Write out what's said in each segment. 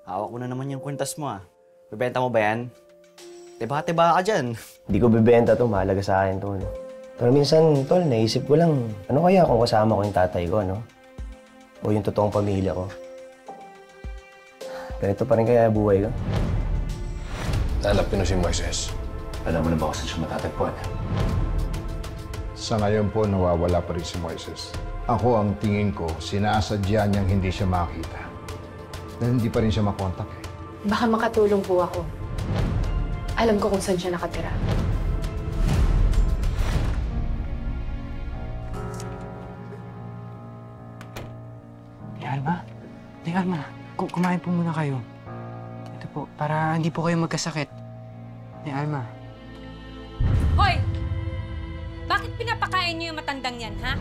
Hawak mo na naman yung kwintas mo, ah. Bebenta mo ba yan? Tiba-tiba ka dyan. Hindi ko bibenta to, mahalaga sa akin to. No? Pero minsan, tol, naisip ko lang, ano kaya kung kasama ko yung tatay ko, no? O yung totoong pamilya ko? Ganito pa rin kaya buhay ko? Hanapin mo si Moises. Alam mo na ba kung saan siya matatagpuan? Sa ngayon po, nawawala pa rin si Moises. Ako ang tingin ko, sinasadya niyang hindi siya makita. Dahil hindi pa rin siya makontak eh. Baka makatulong po ako. Alam ko kung saan siya nakatira. Alma, kumain po muna kayo. Ito po, para hindi po kayo magkasakit. Alma. Hoy! Bakit pinapakain niyo yung matandang yan, ha?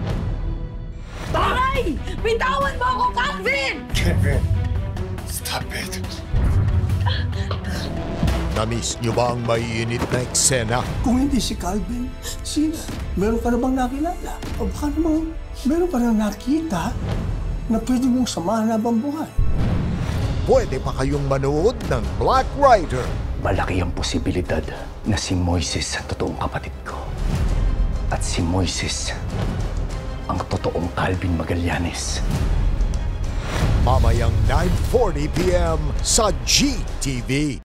Taray! Bitawan mo ako, Calvin! Kevin, stop it. Namiss niyo ba ang maiinit na eksena? Kung hindi si Calvin, sino? Meron ka na bang nakilala? O baka namang meron ka na nakita na pwede mong samahan habang buhay? Pwede pa kayong manood ng Black Rider. Malaki ang posibilidad na si Moises ang totoong kapatid ko. At si Moises ang totoong Calvin Magallanes. Mamayang 9:40 p.m. sa GTV.